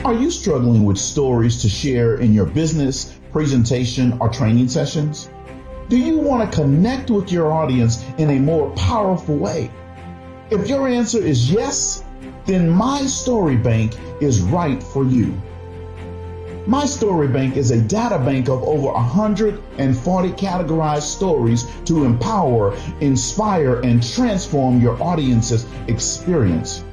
Are you struggling with stories to share in your business, presentation, or training sessions? Do you want to connect with your audience in a more powerful way? If your answer is yes, then My Story Bank is right for you. My Story Bank is a data bank of over 140 categorized stories to empower, inspire, and transform your audience's experience.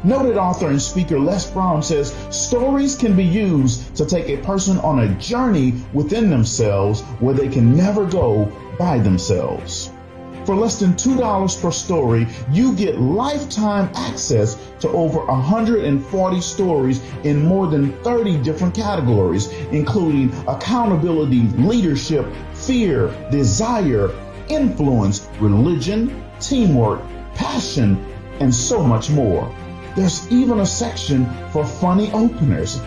Noted author and speaker Les Brown says stories can be used to take a person on a journey within themselves where they can never go by themselves. For less than $2 per story, you get lifetime access to over 140 stories in more than 30 different categories, including accountability, leadership, fear, desire, influence, religion, teamwork, passion, and so much more. There's even a section for funny openers.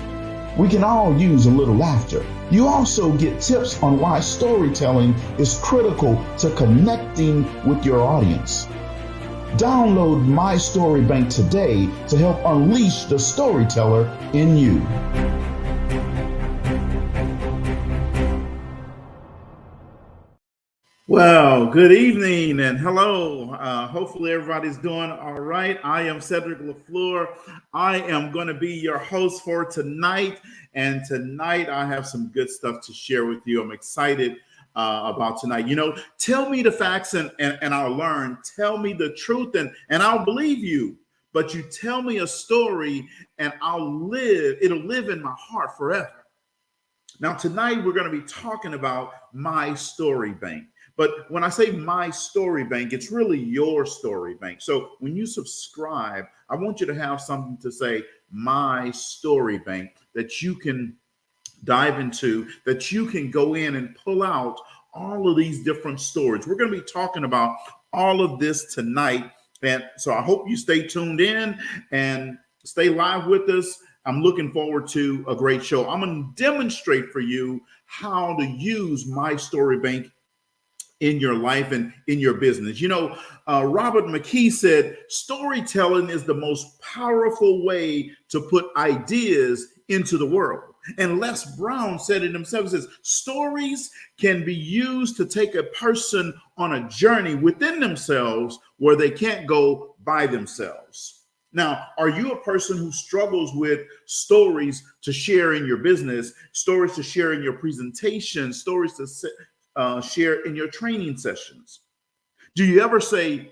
We can all use a little laughter. You also get tips on why storytelling is critical to connecting with your audience. Download My Story Bank today to help unleash the storyteller in you. Well, good evening and hello. Hopefully everybody's doing all right. I am Cedric LaFleur. I am going to be your host for tonight. And tonight I have some good stuff to share with you. I'm excited about tonight. You know, tell me the facts and I'll learn. Tell me the truth and I'll believe you. But you tell me a story and it'll live in my heart forever. Now, tonight we're going to be talking about My Story Bank. But when I say My Story Bank, it's really your story bank. So when you subscribe, I want you to have something to say, My Story Bank, that you can dive into, that you can go in and pull out all of these different stories. We're going to be talking about all of this tonight. And so I hope you stay tuned in and stay live with us. I'm looking forward to a great show. I'm going to demonstrate for you how to use My Story Bank in your life and in your business. You know, Robert McKee said, storytelling is the most powerful way to put ideas into the world. And Les Brown said it himself, says, stories can be used to take a person on a journey within themselves where they can't go by themselves. Now, are you a person who struggles with stories to share in your business, stories to share in your presentation, stories to share in your training sessions? Do you ever say,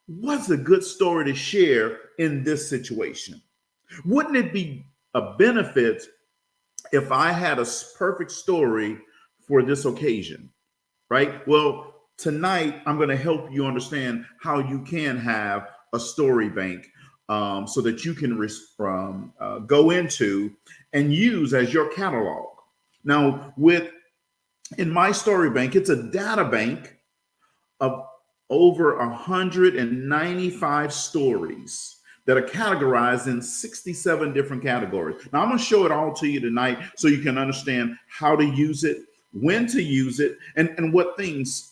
what's a good story to share in this situation? Wouldn't it be a benefit if I had a perfect story for this occasion, right? Well, tonight I'm going to help you understand how you can have a story bank so that you can go into and use as your catalog. Now, in My Story Bank, it's a data bank of over 195 stories that are categorized in 67 different categories. Now, I'm going to show it all to you tonight so you can understand how to use it, when to use it, and what things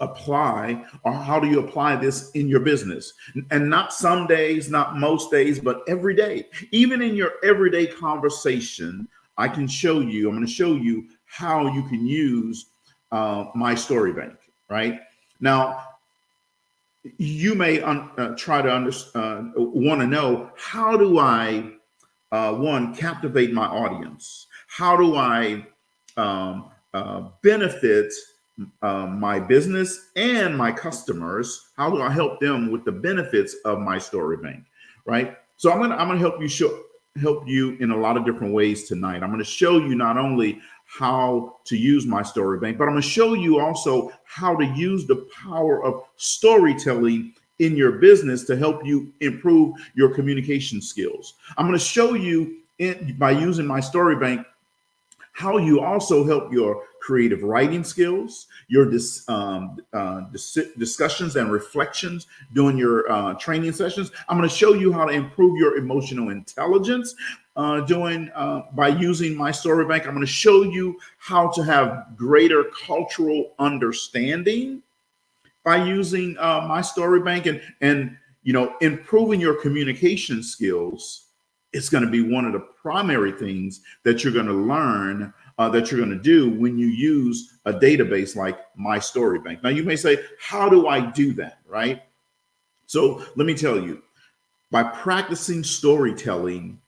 apply, or how do you apply this in your business. And not some days, not most days, but every day. Even in your everyday conversation, I'm going to show you how you can use My Story Bank, right? Now, you may try to want to know, how do I, captivate my audience? How do I benefit my business and my customers? How do I help them with the benefits of My Story Bank, right? So I'm gonna help you in a lot of different ways tonight. I'm going to show you not only how to use My Story Bank, but I'm going to show you also how to use the power of storytelling in your business to help you improve your communication skills. I'm going to show you by using My Story Bank how you also help your creative writing skills, your discussions and reflections during your training sessions. I'm going to show you how to improve your emotional intelligence by using My Story Bank. I'm going to show you how to have greater cultural understanding by using My Story Bank, and improving your communication skills It's going to be one of the primary things that you're going to learn, that you're going to do when you use a database like MyStoryBank. Now, you may say, how do I do that, right? So let me tell you, by practicing storytelling,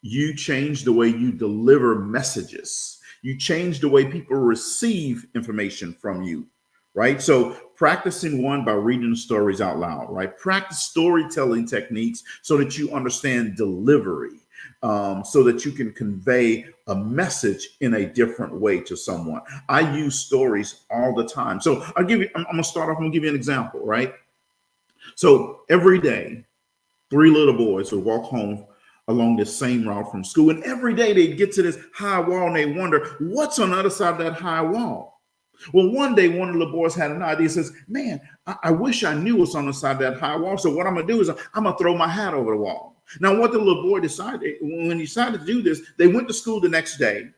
you change the way you deliver messages. You change the way people receive information from you, right? So practicing one by reading the stories out loud, right? Practice storytelling techniques so that you understand delivery, so that you can convey a message in a different way to someone. I use stories all the time. So I'm gonna start off, I'm gonna give you an example, right? So every day, 3 little boys would walk home along this same route from school. And every day they'd get to this high wall and they wonder, what's on the other side of that high wall? Well, one day, one of the boys had an idea. He says, man, I wish I knew what's on the side of that high wall. So what I'm going to do is I'm going to throw my hat over the wall. Now, what the little boy decided, when he decided to do this, they went to school the next day.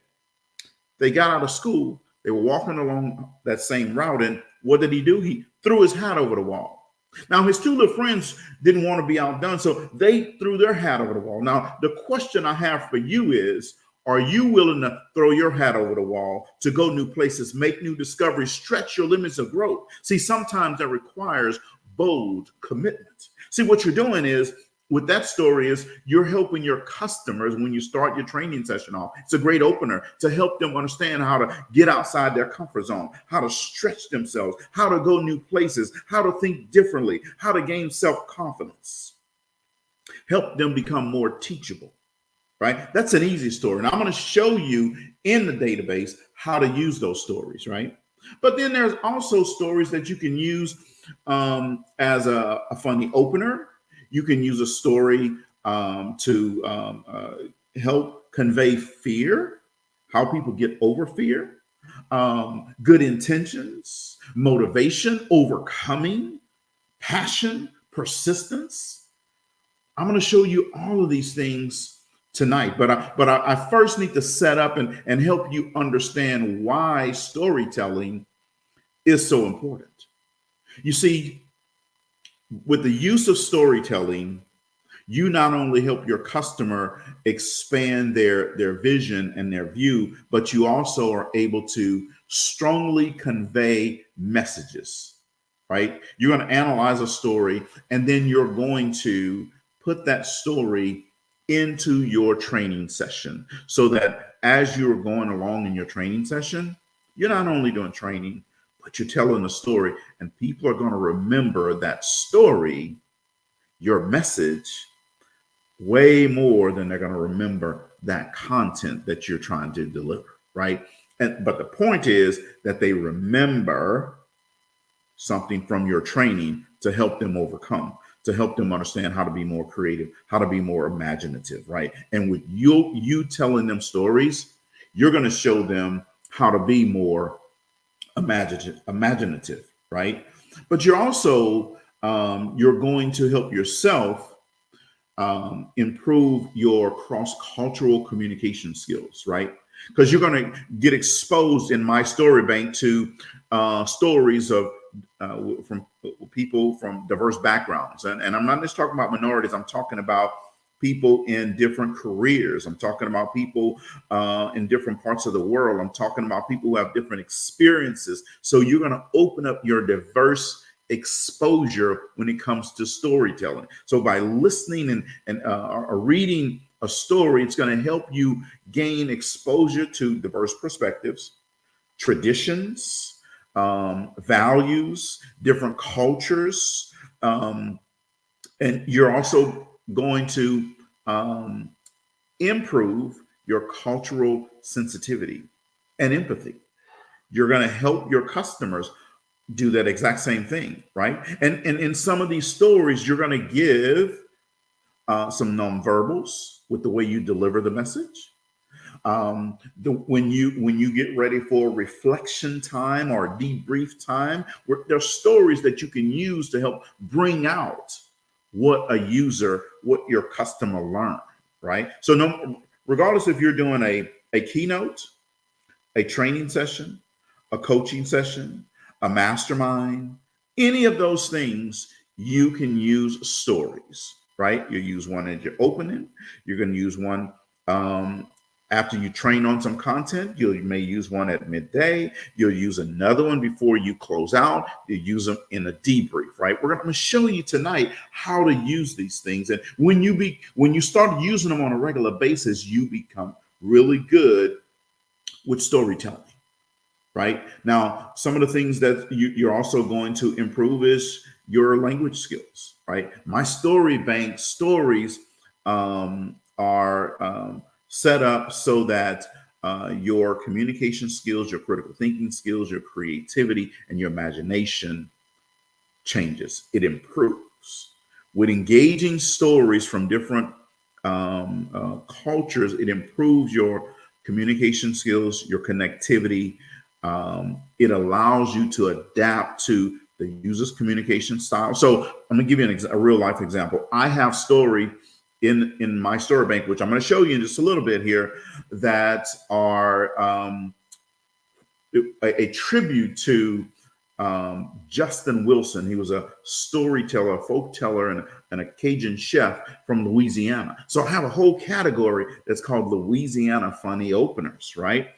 They got out of school. They were walking along that same route. And what did he do? He threw his hat over the wall. Now, his 2 little friends didn't want to be outdone, so they threw their hat over the wall. Now, the question I have for you is, are you willing to throw your hat over the wall to go new places, make new discoveries, stretch your limits of growth? See, sometimes that requires bold commitment. See, what you're doing is, with that story is you're helping your customers when you start your training session off. It's a great opener to help them understand how to get outside their comfort zone, how to stretch themselves, how to go new places, how to think differently, how to gain self-confidence. Help them become more teachable, right? That's an easy story. And I'm going to show you in the database how to use those stories, right? But then there's also stories that you can use as a funny opener. You can use a story to help convey fear, how people get over fear, good intentions, motivation, overcoming, passion, persistence. I'm going to show you all of these things tonight, but I first need to set up and help you understand why storytelling is so important. You see, with the use of storytelling, you not only help your customer expand their vision and their view, but you also are able to strongly convey messages, right? You're going to analyze a story, and then you're going to put that story into your training session so that as you're going along in your training session, you're not only doing training, but you're telling a story, and people are going to remember that story, your message, way more than they're going to remember that content that you're trying to deliver, right? But the point is that they remember something from your training to help them overcome, to help them understand how to be more creative, how to be more imaginative, right? And with you telling them stories, you're going to show them how to be more imaginative, right? But you're also you're going to help yourself improve your cross-cultural communication skills, right? Because you're going to get exposed in MyStoryBank to stories of from people from diverse backgrounds, and I'm not just talking about minorities. I'm talking about people in different careers. I'm talking about people in different parts of the world. I'm talking about people who have different experiences. So you're going to open up your diverse exposure when it comes to storytelling. So by listening and reading a story, it's going to help you gain exposure to diverse perspectives, traditions, values, different cultures, and you're also going to improve your cultural sensitivity and empathy. You're going to help your customers do that exact same thing, right? And in some of these stories, you're going to give some nonverbals with the way you deliver the message. When you get ready for reflection time or debrief time, there's stories that you can use to help bring out what your customer learned, right? So regardless if you're doing a keynote, a training session, a coaching session, a mastermind, any of those things, you can use stories. right? You use one as you're opening. You're going to use one after you train on some content. You may use one at midday. You'll use another one before you close out. You use them in a debrief, right? We're going to show you tonight how to use these things. And when you start using them on a regular basis, you become really good with storytelling. Right now, some of the things that you're also going to improve is your language skills. Right, my story bank stories are set up so that your communication skills, your critical thinking skills, your creativity, and your imagination changes. It improves with engaging stories from different cultures. It improves your communication skills, your connectivity. It allows you to adapt to the user's communication style. So I'm going to give you a real life example. I have story in my story bank, which I'm going to show you in just a little bit here, that are a tribute to Justin Wilson. He was a storyteller, a folk teller, and a Cajun chef from Louisiana. So I have a whole category that's called Louisiana Funny Openers, right?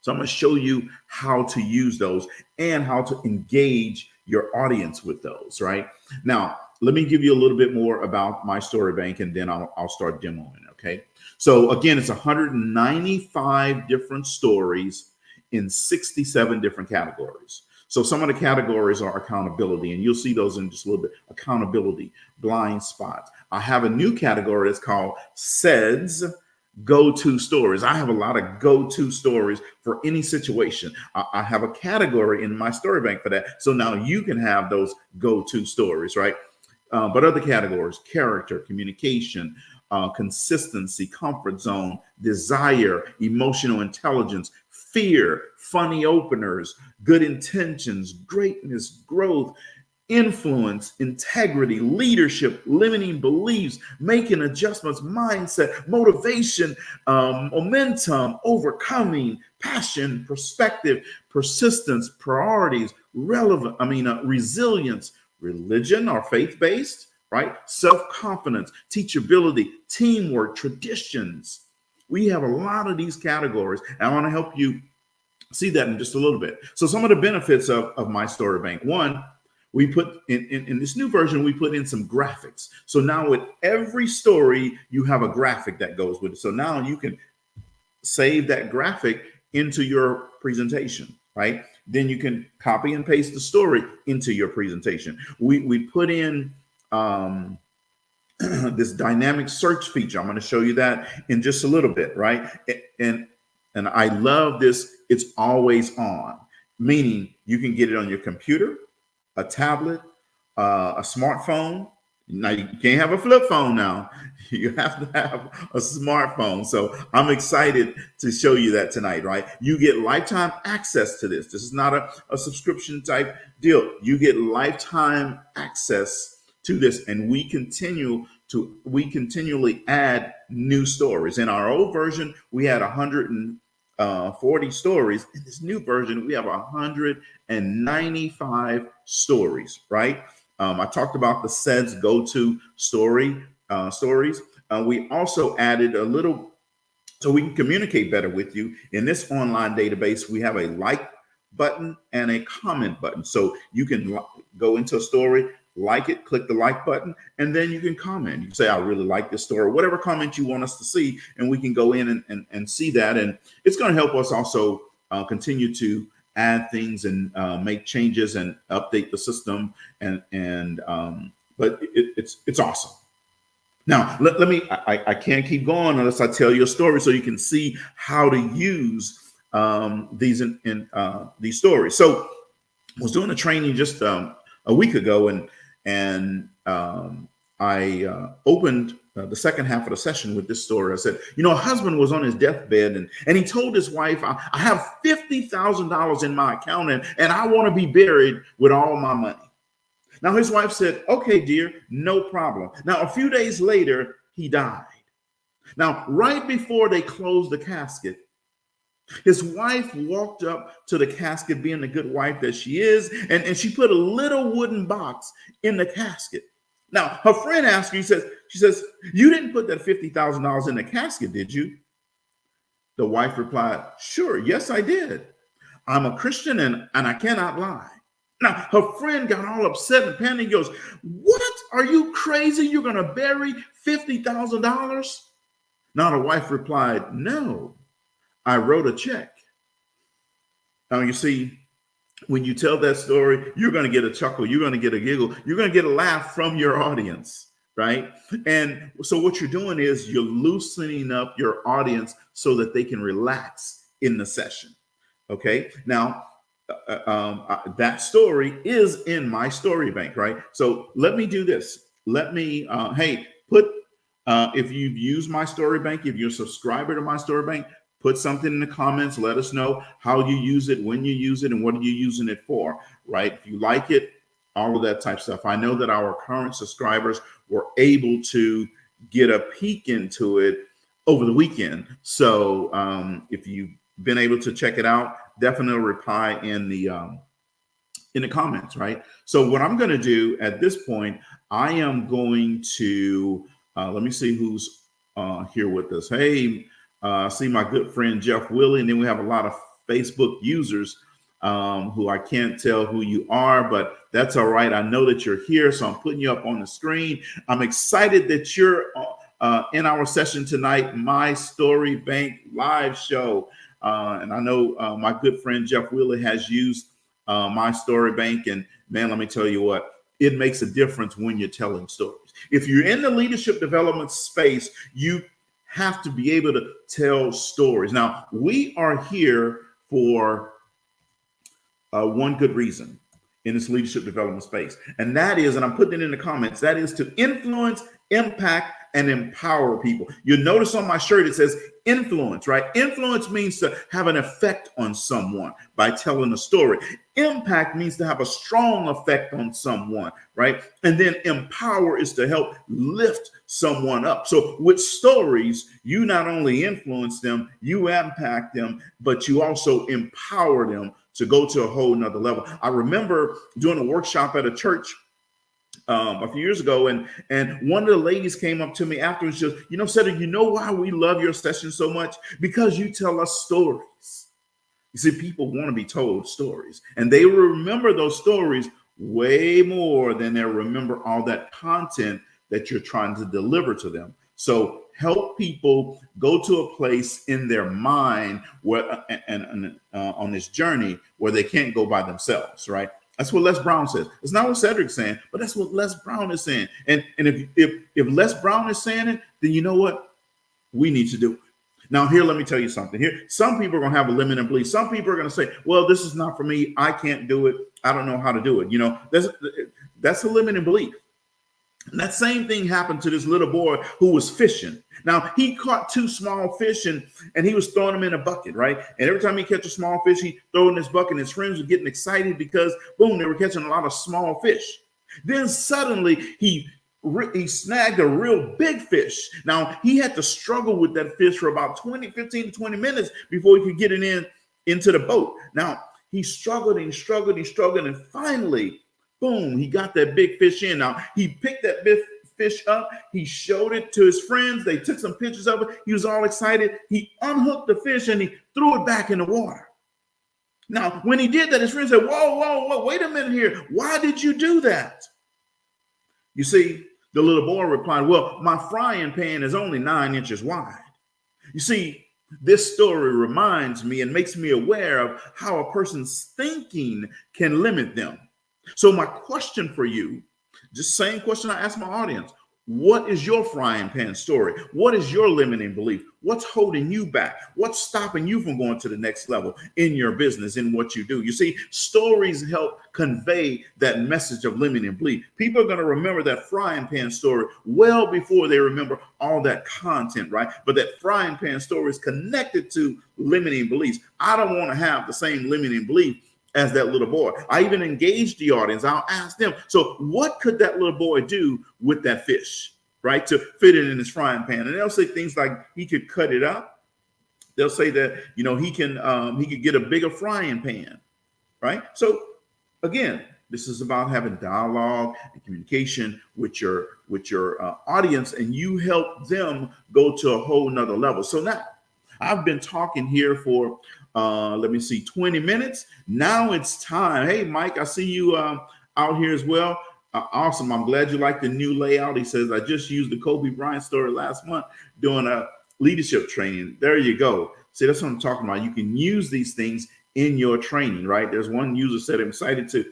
So I'm going to show you how to use those and how to engage your audience with those, right? Now, let me give you a little bit more about my story bank, and then I'll start demoing, okay? So again, it's 195 different stories in 67 different categories. So some of the categories are accountability, and you'll see those in just a little bit. Accountability, blind spots. I have a new category that's called SEDS, go-to stories. I have a lot of go-to stories for any situation. I have a category in my story bank for that. So now you can have those go-to stories, right? But other categories: character, communication, consistency, comfort zone, desire, emotional intelligence, fear, funny openers, good intentions, greatness, growth, influence, integrity, leadership, limiting beliefs, making adjustments, mindset, motivation, momentum, overcoming, passion, perspective, persistence, priorities, resilience, religion or faith-based, right? Self-confidence, teachability, teamwork, traditions. We have a lot of these categories, and I want to help you see that in just a little bit. So some of the benefits of my story bank: one, we put in this new version, we put in some graphics. So now with every story, you have a graphic that goes with it. So now you can save that graphic into your presentation, right? Then you can copy and paste the story into your presentation. We put in this dynamic search feature. I'm going to show you that in just a little bit, right? And I love this. It's always on, meaning you can get it on your computer, a tablet, a smartphone. Now you can't have a flip phone now. You have to have a smartphone. So I'm excited to show you that tonight, right? You get lifetime access to this. This is not a subscription type deal. You get lifetime access to this, and we continually add new stories. In our old version, we had 140 stories. In this new version, we have 195 stories, right? I talked about the SEDS go-to stories. We also added a little, so we can communicate better with you. In this online database, we have a like button and a comment button. So you can go into a story, like it, click the like button, and then you can comment. You can say, I really like this story, whatever comment you want us to see, and we can go in and see that. And it's going to help us also continue to add things and make changes and update the system. But it's awesome. Now, let me, I can't keep going unless I tell you a story so you can see how to use these these stories. So I was doing a training just a week ago, and I opened the second half of the session with this story. I said, a husband was on his deathbed, and he told his wife, I have $50,000 in my account, and I want to be buried with all my money. Now, his wife said, okay, dear, no problem. Now, a few days later, he died. Now, right before they closed the casket, his wife walked up to the casket, being the good wife that she is, and she put a little wooden box in the casket. Now, her friend asked her, she says, you didn't put that $50,000 in the casket, did you? The wife replied, sure, yes, I did. I'm a Christian and I cannot lie. Now, her friend got all upset and panicked. Goes, what? Are you crazy? You're going to bury $50,000? Now, the wife replied, no, I wrote a check. Now, you see, when you tell that story, you're going to get a chuckle. You're going to get a giggle. You're going to get a laugh from your audience, right? And so what you're doing is you're loosening up your audience so that they can relax in the session. Okay. Now, that story is in my story bank, right? So let me do this. Let me, if you've used my story bank, if you're a subscriber to my story bank, put something in the comments. Let us know how you use it, when you use it, and what are you using it for, right? If you like it, all of that type of stuff. I know that our current subscribers were able to get a peek into it over the weekend. So if you've been able to check it out, definitely reply in the comments, right? So what I'm going to do at this point, I am going to, let me see who's here with us. Hey, see my good friend Jeff Willie, and then we have a lot of Facebook users who I can't tell who you are, but that's all right. I know that you're here, so I'm putting you up on the screen. I'm excited that you're in our session tonight, My Story Bank live show. And I know my good friend Jeff Willie has used My Story Bank, and man, let me tell you what, it makes a difference when you're telling stories. If you're in the leadership development space, you have to be able to tell stories. Now, we are here for one good reason in this leadership development space. And that is, and I'm putting it in the comments, that is to influence, impact, and empower people. You'll notice on my shirt, it says influence, right? Influence means to have an effect on someone by telling a story. Impact means to have a strong effect on someone, right? And then empower is to help lift someone up. So with stories, you not only influence them, you impact them, but you also empower them to go to a whole nother level. I remember doing a workshop at a church a few years ago, and one of the ladies came up to me afterwards, just, Cedric, you know why we love your session so much? Because you tell us stories. You see, people want to be told stories, and they remember those stories way more than they remember all that content that you're trying to deliver to them. So help people go to a place in their mind where, on this journey where they can't go by themselves, right? That's what Les Brown says. It's not what Cedric's saying, but that's what Les Brown is saying. And if Les Brown is saying it, then you know what? We need to do it. Now, here, let me tell you something. Here, some people are going to have a limiting belief. Some people are going to say, well, this is not for me. I can't do it. I don't know how to do it. That's a limiting belief. And that same thing happened to this little boy who was fishing. Now, he caught 2 small fish and he was throwing them in a bucket, right? And every time he catch a small fish, he throw in this bucket, and his friends were getting excited because, boom, they were catching a lot of small fish. Then suddenly he snagged a real big fish. Now, he had to struggle with that fish for about 15 to 20 minutes before he could get it into the boat. Now, he struggled and struggled and struggled, and finally, boom, he got that big fish in. Now, he picked that big fish up. He showed it to his friends. They took some pictures of it. He was all excited. He unhooked the fish and he threw it back in the water. Now, when he did that, his friends said, whoa, wait a minute here. Why did you do that? You see, the little boy replied, well, my frying pan is only 9 inches wide. You see, this story reminds me and makes me aware of how a person's thinking can limit them. So my question for you, just same question I asked my audience, what is your frying pan story? What is your limiting belief? What's holding you back? What's stopping you from going to the next level in your business, in what you do? You see, stories help convey that message of limiting belief. People are going to remember that frying pan story well before they remember all that content, right? But that frying pan story is connected to limiting beliefs. I don't want to have the same limiting belief as that little boy. I even engage the audience. I'll ask them, so what could that little boy do with that fish, right? To fit it in his frying pan. And they'll say things like he could cut it up. They'll say that, he could get a bigger frying pan, right? So again, This is about having dialogue and communication with your audience, and you help them go to a whole nother level. So now I've been talking here for 20 minutes. Now it's time. Hey, Mike, I see you out here as well. Awesome. I'm glad you like the new layout. He says, I just used the Kobe Bryant story last month doing a leadership training. There you go. See, that's what I'm talking about. You can use these things in your training, right? There's one user said, I'm excited to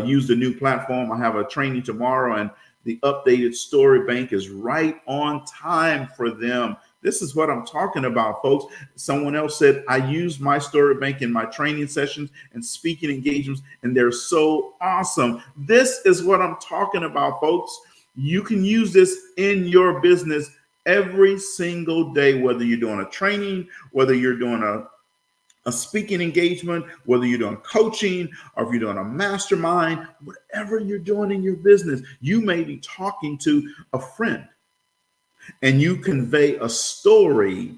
use the new platform. I have a training tomorrow, and the updated story bank is right on time for them. This is what I'm talking about, folks. Someone else said, I use my story bank in my training sessions and speaking engagements, and they're so awesome. This is what I'm talking about, folks. You can use this in your business every single day, whether you're doing a training, whether you're doing a speaking engagement, whether you're doing coaching, or if you're doing a mastermind, whatever you're doing in your business. You may be talking to a friend, and you convey a story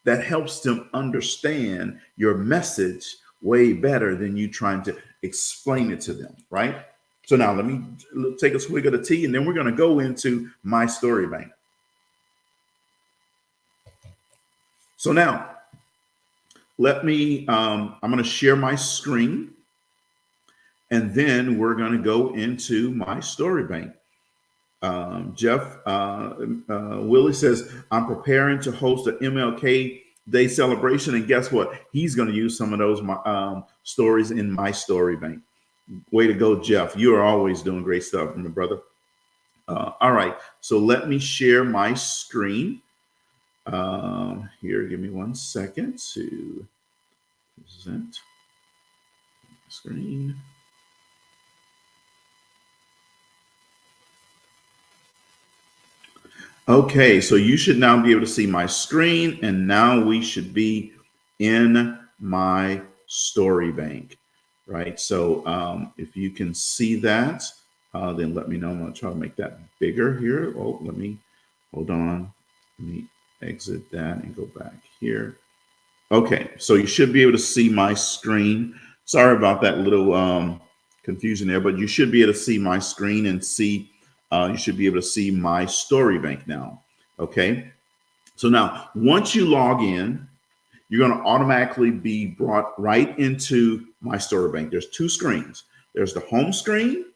that helps them understand your message way better than you trying to explain it to them, right? So now let me take a swig of the tea, and then we're going to go into my story bank. So now let me, I'm going to share my screen, and then we're going to go into my story bank. Jeff Willie says, I'm preparing to host an MLK Day celebration, and guess what? He's going to use some of those stories in my story bank. Way to go, Jeff. You are always doing great stuff, my brother. All right, so let me share my screen. Here, give me 1 second to present screen. Okay, so you should now be able to see my screen, and now we should be in my story bank, right? So if you can see that, then let me know. I'm going to try to make that bigger here. Oh, hold on. Let me exit that and go back here. Okay, so you should be able to see my screen. Sorry about that little confusion there, but you should be able to see my screen and see. You should be able to see my story bank now. Okay. So now, once you log in, you're going to automatically be brought right into my story bank. There's two screens. There's the home screen,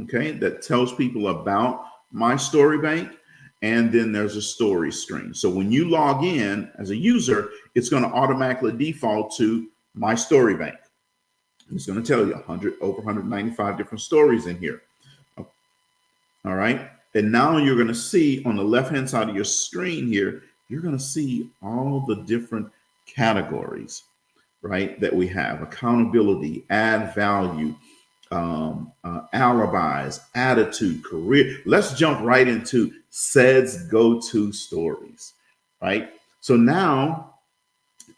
okay, that tells people about my story bank. And then there's a story screen. So when you log in as a user, it's going to automatically default to my story bank. It's going to tell you over 195 different stories in here. All right. And now you're going to see on the left-hand side of your screen here, you're going to see all the different categories, right, that we have: accountability, add value, alibis, attitude, career. Let's jump right into Ced's go-to stories, right? So now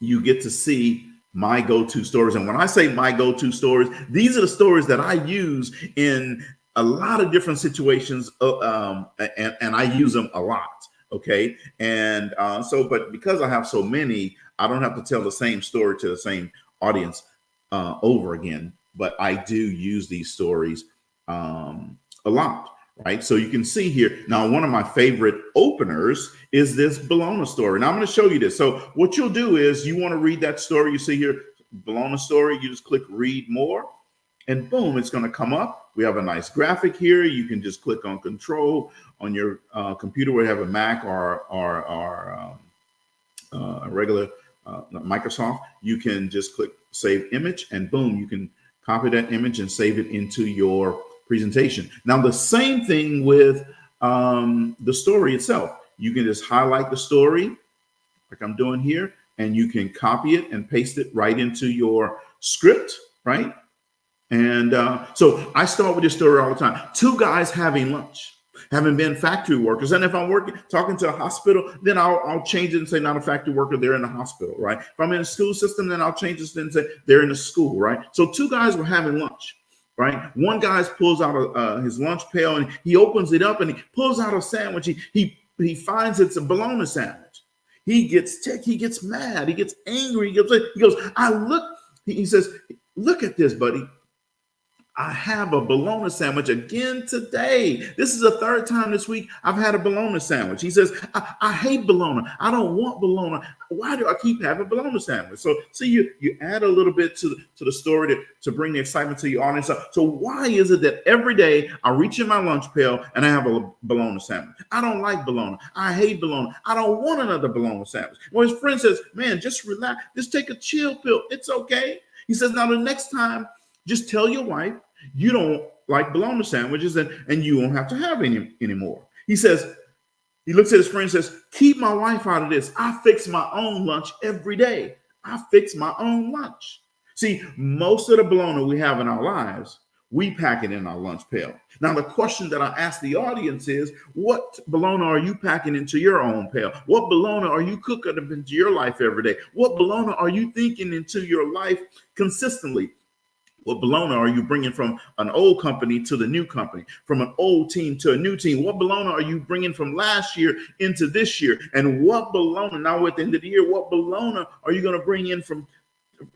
you get to see my go-to stories. And when I say my go-to stories, these are the stories that I use in a lot of different situations, and I use them a lot. Okay. And but because I have so many, I don't have to tell the same story to the same audience over again, but I do use these stories a lot. Right. So you can see here now, one of my favorite openers is this Bologna story. Now I'm going to show you this. So what you'll do is you want to read that story. You see here, Bologna story. You just click read more, and boom, it's going to come up. We have a nice graphic here. You can just click on control on your computer, where you have a Mac or a regular Microsoft. You can just click save image, and boom, you can copy that image and save it into your presentation. Now, the same thing with the story itself. You can just highlight the story like I'm doing here, and you can copy it and paste it right into your script, right? And so I start with this story all the time. Two guys having lunch, having been factory workers. And if I'm talking to a hospital, then I'll change it and say not a factory worker, they're in the hospital, right? If I'm in a school system, then I'll change this and say they're in the school, right? So two guys were having lunch, right? One guy pulls out his lunch pail, and he opens it up, and he pulls out a sandwich. He finds it's a bologna sandwich. He gets ticked, he gets mad, he gets angry, he goes, he says, look at this, buddy. I have a bologna sandwich again today. This is the third time this week I've had a bologna sandwich. He says, I hate bologna. I don't want bologna. Why do I keep having bologna sandwich? So see, you add a little bit to the story to bring the excitement to your audience. So why is it that every day I reach in my lunch pail and I have a bologna sandwich? I don't like bologna. I hate bologna. I don't want another bologna sandwich. Well, his friend says, man, just relax. Just take a chill pill. It's okay. He says, now the next time, just tell your wife you don't like bologna sandwiches and you won't have to have any anymore. He says, he looks at his friend and says, keep my wife out of this. I fix my own lunch every day. I fix my own lunch. See, most of the bologna we have in our lives, we pack it in our lunch pail. Now, the question that I ask the audience is, what bologna are you packing into your own pail? What bologna are you cooking up into your life every day? What bologna are you thinking into your life consistently? What bologna are you bringing from an old company to the new company, from an old team to a new team? What bologna are you bringing from last year into this year? And what bologna, now at the end of the year, what bologna are you going to bring in from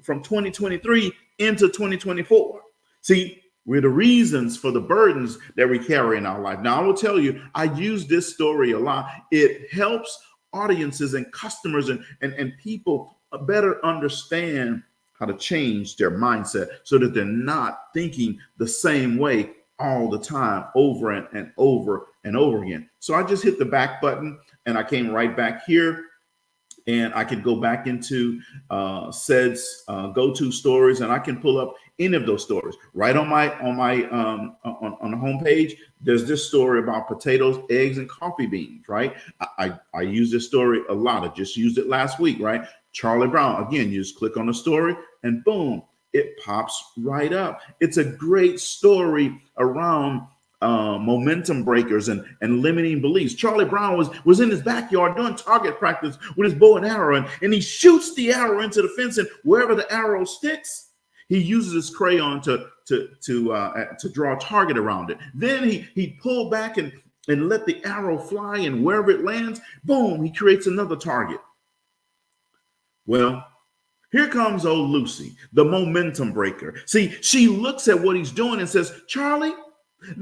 2023 into 2024? See, we're the reasons for the burdens that we carry in our life. Now, I will tell you, I use this story a lot. It helps audiences and customers and people better understand how to change their mindset so that they're not thinking the same way all the time, over and over and over again. So I just hit the back button and I came right back here, and I could go back into SED's go-to stories, and I can pull up any of those stories. Right on the homepage, there's this story about potatoes, eggs, and coffee beans. Right, I use this story a lot. I just used it last week. Right, Charlie Brown. Again, you just click on the story, and boom, it pops right up. It's a great story around momentum breakers and limiting beliefs. Charlie Brown was in his backyard doing target practice with his bow and arrow, and he shoots the arrow into the fence, and wherever the arrow sticks, he uses his crayon to draw a target around it. Then he pulled back and let the arrow fly, and wherever it lands, boom, he creates another target. Well, here comes old Lucy, the momentum breaker. See, she looks at what he's doing and says, Charlie,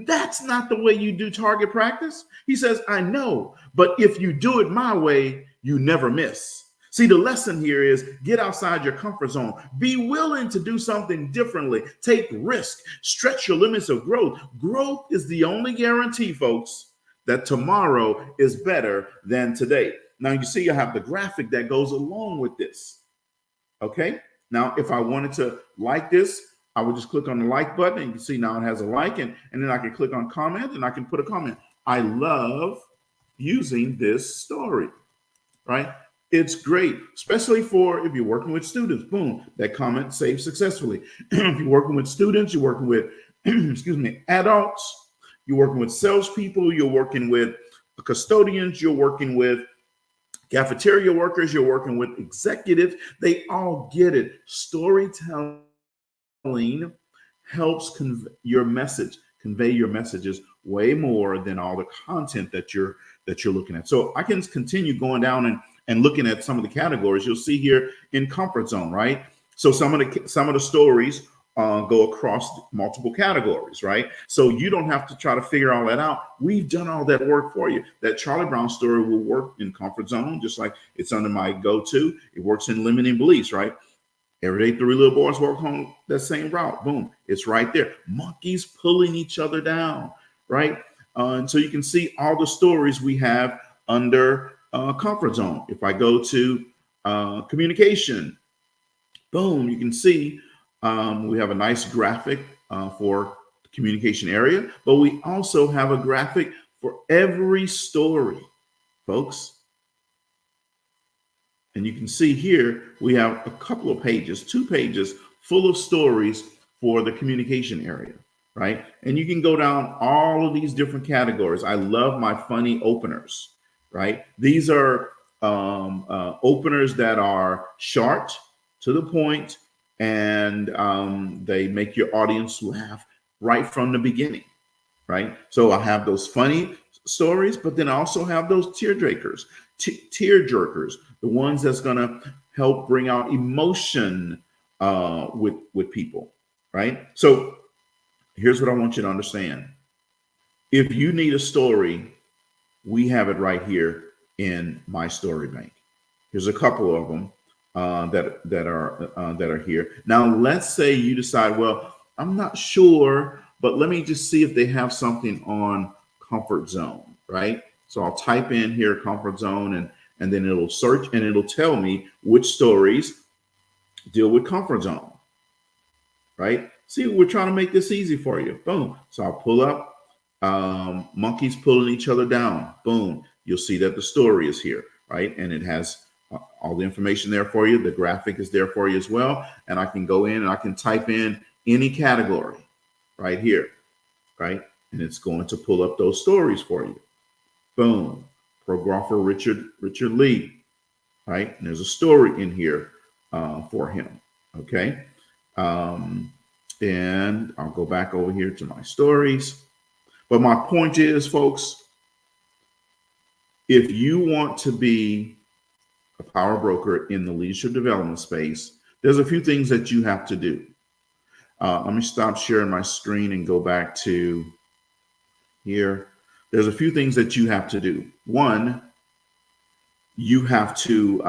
that's not the way you do target practice. He says, I know, but if you do it my way, you never miss. See, the lesson here is get outside your comfort zone. Be willing to do something differently. Take risk. Stretch your limits of growth. Growth is the only guarantee, folks, that tomorrow is better than today. Now, you see, I have the graphic that goes along with this. Okay. Now, if I wanted to like this, I would just click on the like button, and you can see now it has a like, and then I can click on comment, and I can put a comment. I love using this story, right? It's great, especially for if you're working with students. Boom, that comment saved successfully. If you're working with students, you're working with, adults, you're working with salespeople, you're working with custodians, you're working with cafeteria workers, you're working with executives. They all get it. Storytelling helps convey your messages way more than all the content that you're looking at. So I can continue going down and looking at some of the categories. You'll see here in comfort zone, right? So some of the stories go across multiple categories, right? So you don't have to try to figure all that out. We've done all that work for you. That Charlie Brown story will work in comfort zone, just like it's under my go-to. It works in limiting beliefs, right? Every day, 3 little boys walk home that same route. Boom, it's right there. Monkeys pulling each other down, right? And so you can see all the stories we have under comfort zone. If I go to communication, boom, you can see we have a nice graphic for the communication area, but we also have a graphic for every story, folks. And you can see here, we have a couple of pages, 2 pages full of stories for the communication area, right? And you can go down all of these different categories. I love my funny openers, right? These are openers that are short, to the point, and they make your audience laugh right from the beginning, right? So I have those funny stories, but then I also have those tearjerkers, the ones that's going to help bring out emotion with people, right? So Here's what I want you to understand. If you need a story, we have it right here in my story bank. Here's a couple of them that are here. Now, let's say you decide, well, I'm not sure, but let me just see if they have something on comfort zone, right? So I'll type in here comfort zone, and then it'll search and it'll tell me which stories deal with comfort zone, right? See, we're trying to make this easy for you. Boom. So I'll pull up monkeys pulling each other down. Boom. You'll see that the story is here, right? And it has all the information there for you. The graphic is there for you as well. And I can go in and I can type in any category right here, right? And it's going to pull up those stories for you. Boom. Prographer Richard Lee, right? And there's a story in here for him, okay? And I'll go back over here to my stories. But my point is, folks, if you want to be a power broker in the leadership development space, there's a few things that you have to do. Let me stop sharing my screen and go back to here. There's a few things that you have to do. One, you have to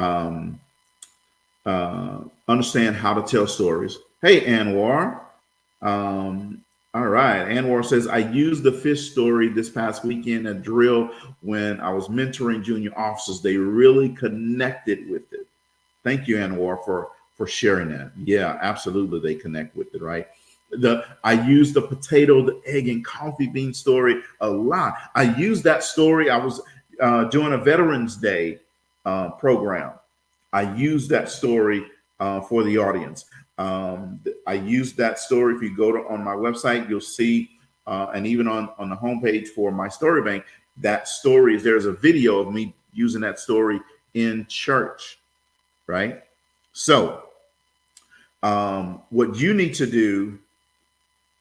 understand how to tell stories. Hey, Anwar. All right. Anwar says, I used the fish story this past weekend at drill when I was mentoring junior officers. They really connected with it. Thank you, Anwar, for sharing that. Yeah, absolutely. They connect with it, right? I used the potato, the egg, and coffee bean story a lot. I used that story. I was doing a Veterans Day program. I used that story for the audience. I used that story. If you go on my website, you'll see, and even on the homepage for my story bank, that story is, there's a video of me using that story in church, right? So what you need to do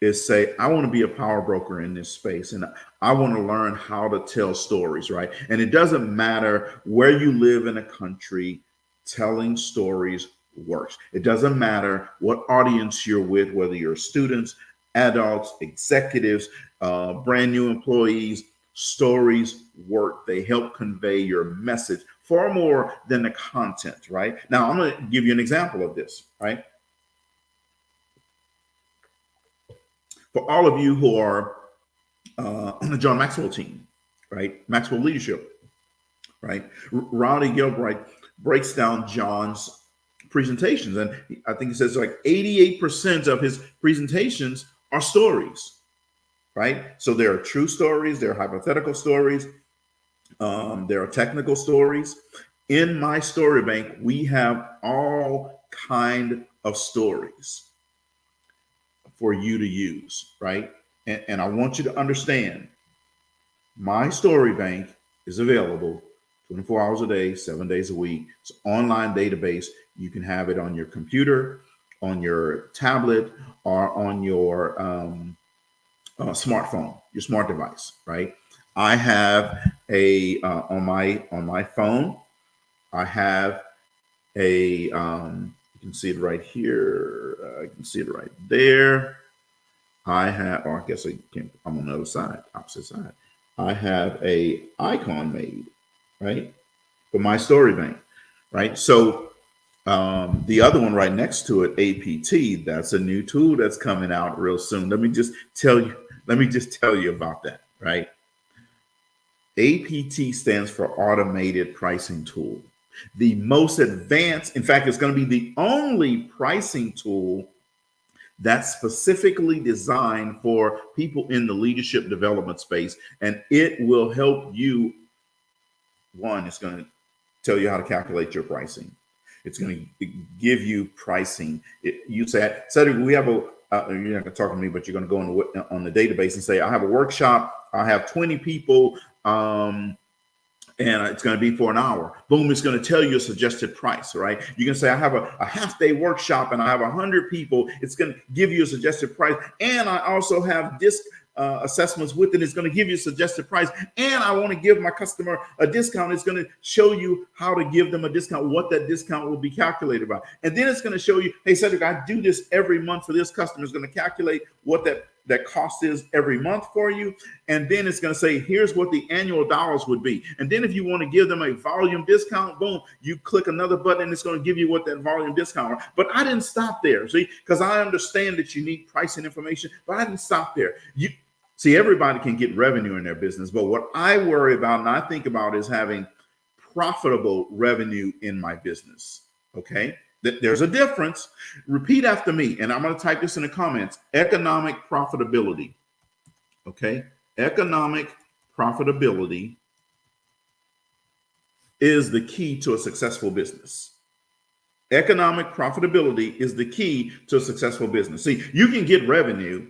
is say, I want to be a power broker in this space, and I want to learn how to tell stories, right? And it doesn't matter where you live in a country, telling stories works. It doesn't matter what audience you're with, whether you're students, adults, executives, brand new employees, stories work. They help convey your message far more than the content, right? Now, I'm going to give you an example of this, right? For all of you who are on the John Maxwell team, right? Maxwell Leadership, right? Ronnie Gilbright breaks down John's presentations, and I think he says like 88% of his presentations are stories, right? So there are true stories, there are hypothetical stories, there are technical stories. In my story bank, we have all kind of stories for you to use, right? And I want you to understand, my story bank is available 24 hours a day, 7 days a week. It's an online database. You can have it on your computer, on your tablet, or on your smartphone, your smart device, right? I have a on my phone. I have a you can see it right here. I can see it right there. I have, or I guess I can't. I'm on the other side, opposite side. I have a icon made, right, for my story bank, right? So the other one right next to it, APT, that's a new tool that's coming out real soon. Let me just tell you about that, right? APT stands for Automated Pricing Tool. The most advanced, in fact, it's going to be the only pricing tool that's specifically designed for people in the leadership development space. And it will help you. One, it's going to tell you how to calculate your pricing. It's going to give you pricing. You say, Cedric, we have a, you're not going to talk to me, but you're going to go on the database and say, I have a workshop. I have 20 people, and it's going to be for an hour. Boom, it's going to tell you a suggested price, right? You can say, I have a half-day workshop and I have 100 people. It's going to give you a suggested price. And I also have disc assessments with it. It's going to give you a suggested price. And I want to give my customer a discount. It's going to show you how to give them a discount, what that discount will be calculated by. And then it's going to show you, hey, Cedric, I do this every month for this customer. It's going to calculate what that that cost is every month for you. And then it's going to say, here's what the annual dollars would be. And then if you want to give them a volume discount, boom, you click another button and it's going to give you what that volume discount is. But I didn't stop there, see, because I understand that you need pricing information, but I didn't stop there. See, everybody can get revenue in their business, but what I worry about and I think about is having profitable revenue in my business. Okay, there's a difference. Repeat after me, and I'm going to type this in the comments. Economic profitability. Okay, economic profitability is the key to a successful business. Economic profitability is the key to a successful business. See, you can get revenue,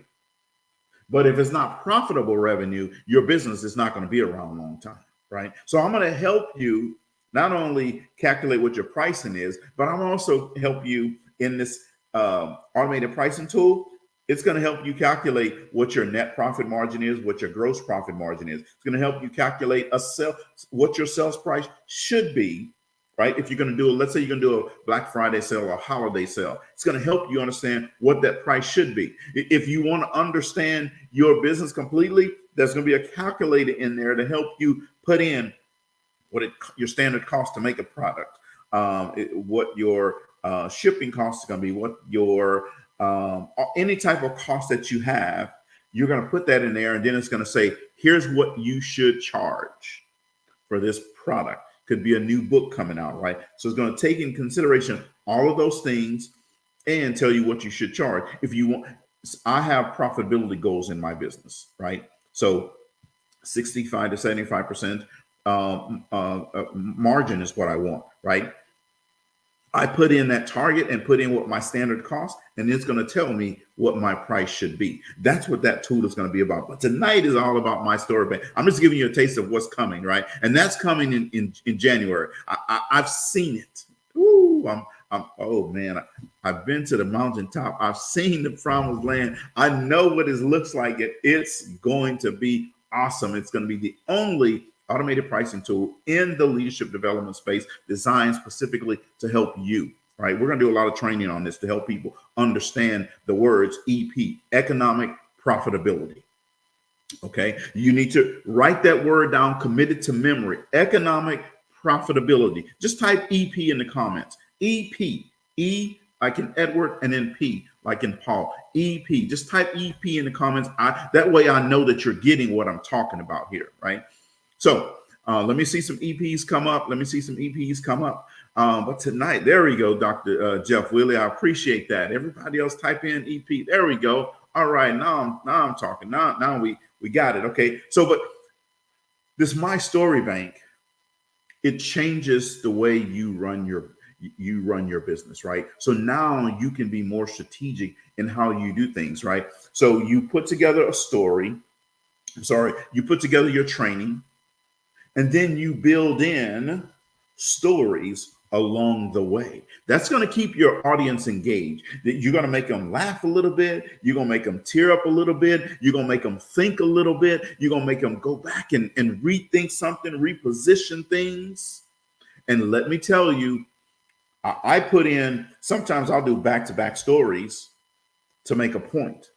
but if it's not profitable revenue, your business is not going to be around a long time, right? So I'm going to help you not only calculate what your pricing is, but I'm also help you in this automated pricing tool. It's going to help you calculate what your net profit margin is, what your gross profit margin is. It's going to help you calculate what your sales price should be, right? If you're going to do, let's say you're going to do a Black Friday sale or a holiday sale, it's going to help you understand what that price should be. If you want to understand your business completely, there's going to be a calculator in there to help you put in what your standard cost to make a product, what your shipping cost is going to be, what your any type of cost that you have. You're going to put that in there, and then it's going to say, here's what you should charge for this product. Could be a new book coming out, right? So it's going to take in consideration all of those things and tell you what you should charge. If you want, I have profitability goals in my business, right? So 65 to 75% margin is what I want, right? I put in that target and put in what my standard cost, and it's going to tell me what my price should be. That's what that tool is going to be about. But tonight is all about my story bank. I'm just giving you a taste of what's coming, right? And that's coming in January. I've seen it. Ooh, oh man, I've been to the mountaintop. I've seen the promised land. I know what it looks like. It's going to be awesome. It's going to be the only automated pricing tool in the leadership development space designed specifically to help you, right? We're going to do a lot of training on this to help people understand the words EP, economic profitability. Okay. You need to write that word down, commit it to memory, economic profitability. Just type EP in the comments. EP, E like in Edward, and then P like in Paul. EP. Just type EP in the comments. That way I know that you're getting what I'm talking about here, right? So let me see some EPs come up. But tonight, there we go, Dr. Jeff Willie. I appreciate that. Everybody else type in EP. There we go. All right, now I'm talking. Now we got it. Okay. So, but this My Story Bank, it changes the way you run your business, right? So now you can be more strategic in how you do things, right? So you put together a story. You put together your training. And then you build in stories along the way. That's going to keep your audience engaged. You're going to make them laugh a little bit. You're going to make them tear up a little bit. You're going to make them think a little bit. You're going to make them go back and rethink something, reposition things. And let me tell you, I put in, sometimes I'll do back-to-back stories to make a point,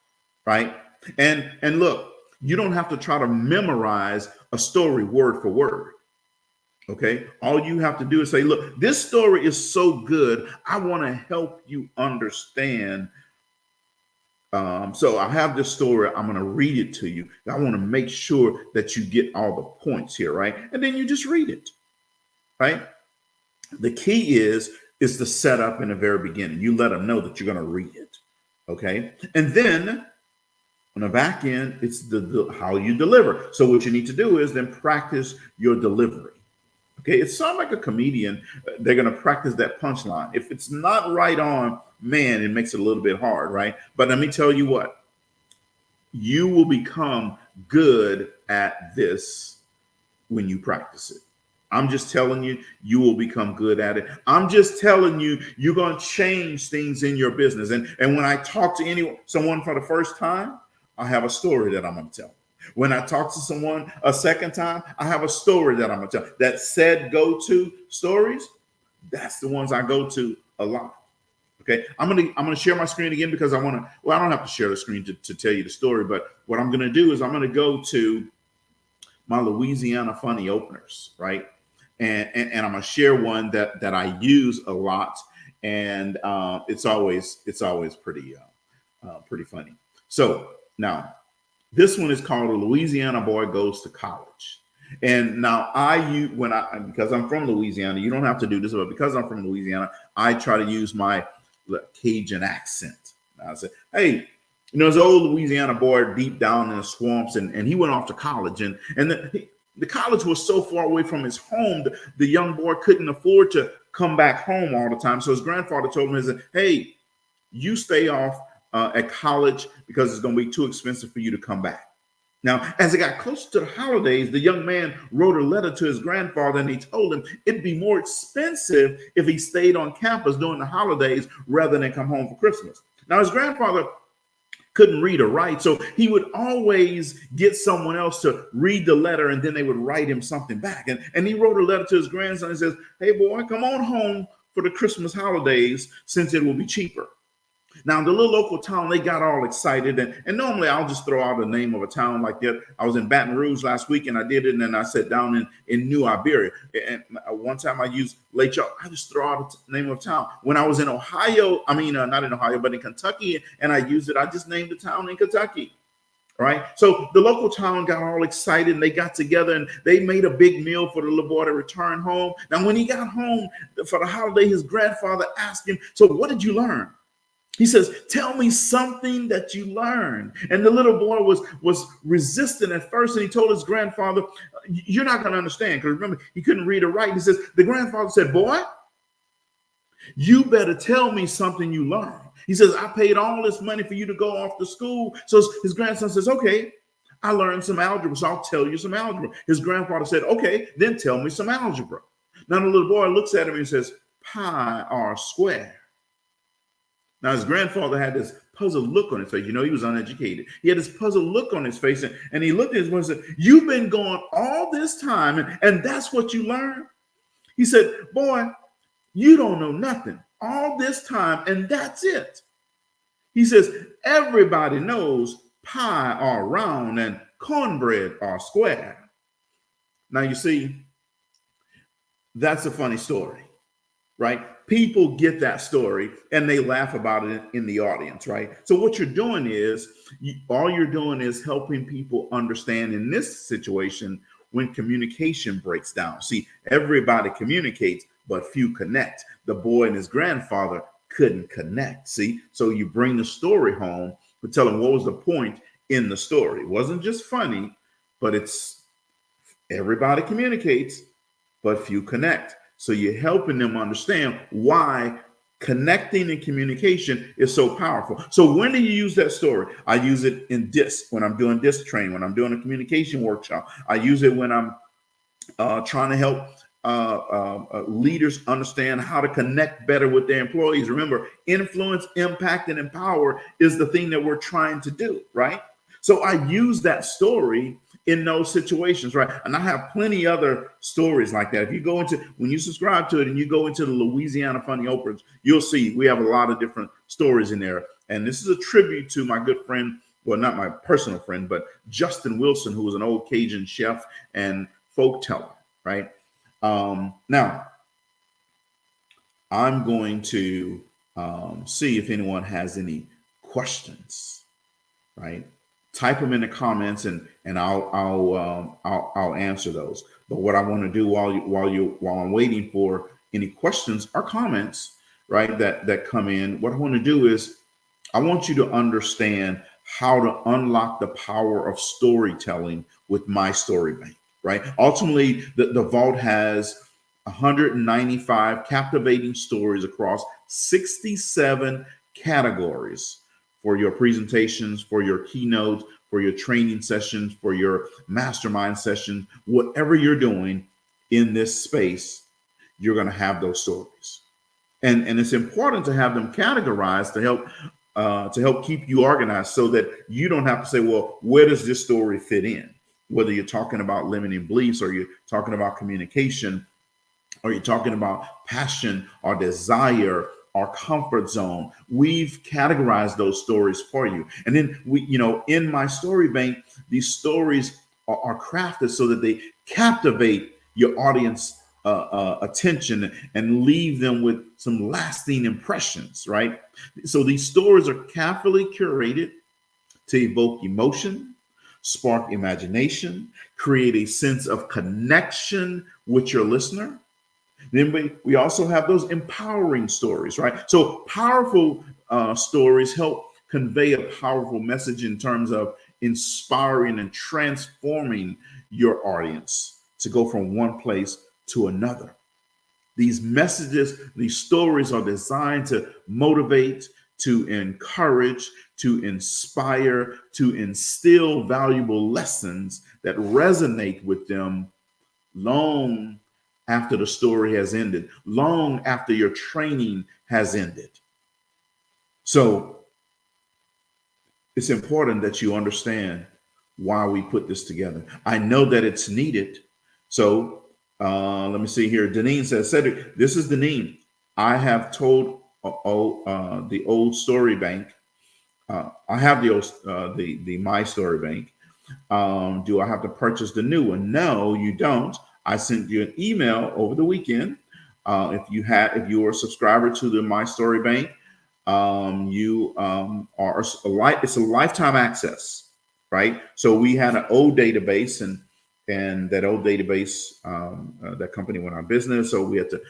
right? And look, you don't have to try to memorize a story word for word. Okay. All you have to do is say, look, this story is so good. I want to help you understand. So I have this story. I'm going to read it to you. I want to make sure that you get all the points here. Right. And then you just read it. Right. The key is the setup in the very beginning. You let them know that you're going to read it. Okay. And then on the back end, it's the how you deliver. So what you need to do is then practice your delivery. Okay, it sounds like a comedian. They're going to practice that punchline. If it's not right on, man, it makes it a little bit hard, right? But let me tell you what, you will become good at this when you practice it. I'm just telling you, you will become good at it. I'm just telling you, you're going to change things in your business. And when I talk to someone for the first time, I have a story that I'm going to tell. When I talk to someone a second time, I have a story that I'm going to tell. That said go-to stories, that's the ones I go to a lot. Okay, I'm gonna share my screen again because I want to. Well, I don't have to share the screen to tell you the story, but what I'm gonna do is I'm gonna go to my Louisiana funny openers, right? And I'm gonna share one that I use a lot, and it's always pretty pretty funny. So now this one is called "A Louisiana Boy Goes to College." And now because I'm from Louisiana, you don't have to do this, but because I'm from Louisiana, I try to use my Cajun accent. I say, hey, there's an old Louisiana boy deep down in the swamps, and he went off to college, and the college was so far away from his home, the young boy couldn't afford to come back home all the time. So his grandfather told him, he said, hey, you stay off at college because it's going to be too expensive for you to come back. Now, as it got closer to the holidays, the young man wrote a letter to his grandfather, and he told him it'd be more expensive if he stayed on campus during the holidays rather than come home for Christmas. Now, his grandfather couldn't read or write, so he would always get someone else to read the letter, and then they would write him something back. And he wrote a letter to his grandson and says, hey, boy, come on home for the Christmas holidays since it will be cheaper. Now, the little local town, they got all excited. And normally I'll just throw out the name of a town like that. I was in Baton Rouge last week and I did it. And then I sat down in New Iberia. And one time I used Lake Charles. I just throw out the name of a town. When I was in Ohio, not in Ohio, but in Kentucky, and I used it, I just named the town in Kentucky. All right. So the local town got all excited and they got together and they made a big meal for the little boy to return home. Now, when he got home for the holiday, his grandfather asked him, so what did you learn? He says, tell me something that you learned. And the little boy was resistant at first. And he told his grandfather, you're not going to understand. Because remember, he couldn't read or write. He says, the grandfather said, boy, you better tell me something you learned. He says, I paid all this money for you to go off to school. So his grandson says, okay, I learned some algebra, so I'll tell you some algebra. His grandfather said, okay, then tell me some algebra. Now the little boy looks at him and says, pi r squared. Now, his grandfather had this puzzled look on his face. He was uneducated. He had this puzzled look on his face, and he looked at his boy and said, you've been gone all this time, and that's what you learned? He said, boy, you don't know nothing all this time, and that's it. He says, everybody knows pie are round and cornbread are square. Now, you see, that's a funny story, right? People get that story and they laugh about it in the audience, right? So what you're doing is, all you're doing is helping people understand in this situation when communication breaks down. See, everybody communicates, but few connect. The boy and his grandfather couldn't connect, see? So you bring the story home, but tell them what was the point in the story. It wasn't just funny, but it's everybody communicates, but few connect. So you're helping them understand why connecting and communication is so powerful. So when do you use that story? I use it in DISC, when I'm doing DISC training, when I'm doing a communication workshop. I use it when I'm trying to help leaders understand how to connect better with their employees. Remember, influence, impact, and empower is the thing that we're trying to do, right? So I use that story in those situations, right? And I have plenty other stories like that. If you go into, when you subscribe to it and you go into the Louisiana Funny Openers, you'll see we have a lot of different stories in there. And this is a tribute to my good friend, well, not my personal friend, but Justin Wilson, who was an old Cajun chef and folk teller, right? Now, I'm going to see if anyone has any questions, right? Type them in the comments and I'll answer those. But what I want to do while I'm waiting for any questions or comments, right, that come in, what I want to do is I want you to understand how to unlock the power of storytelling with My Story Bank, right? Ultimately, the Vault has 195 captivating stories across 67 categories for your presentations, for your keynotes, for your training sessions, for your mastermind sessions, whatever you're doing in this space, you're going to have those stories. And it's important to have them categorized to help keep you organized so that you don't have to say, well, where does this story fit in? Whether you're talking about limiting beliefs or you're talking about communication or you're talking about passion or desire our comfort zone. We've categorized those stories for you. And then in My Story Bank, these stories are crafted so that they captivate your audience attention and leave them with some lasting impressions, right? So these stories are carefully curated to evoke emotion, spark imagination, create a sense of connection with your listener. Then we also have those empowering stories, right? So powerful stories help convey a powerful message in terms of inspiring and transforming your audience to go from one place to another. These messages, these stories are designed to motivate, to encourage, to inspire, to instill valuable lessons that resonate with them long after the story has ended, long after your training has ended. So it's important that you understand why we put this together. I know that it's needed. So let me see here. Deneen says, Cedric, this is Deneen. I have told the old Story Bank. I have the My Story Bank. Do I have to purchase the new one? No, you don't. I sent you an email over the weekend. If you were a subscriber to the My Story Bank, you are it's a lifetime access, right? So we had an old database, and that old database, that company went out of business, so we had to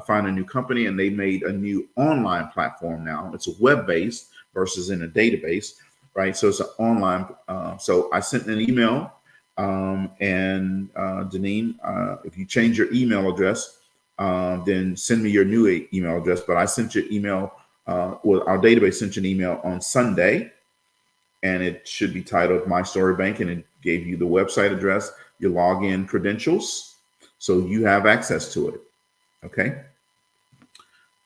find a new company, and they made a new online platform now. It's a web-based versus in a database, right? So it's an online. So I sent an email, and Deneen, if you change your email address, then send me your new email address. But I sent you an email. Well, our database sent you an email on Sunday, and it should be titled My Story Bank, and it gave you the website address, your login credentials, so you have access to it. Okay.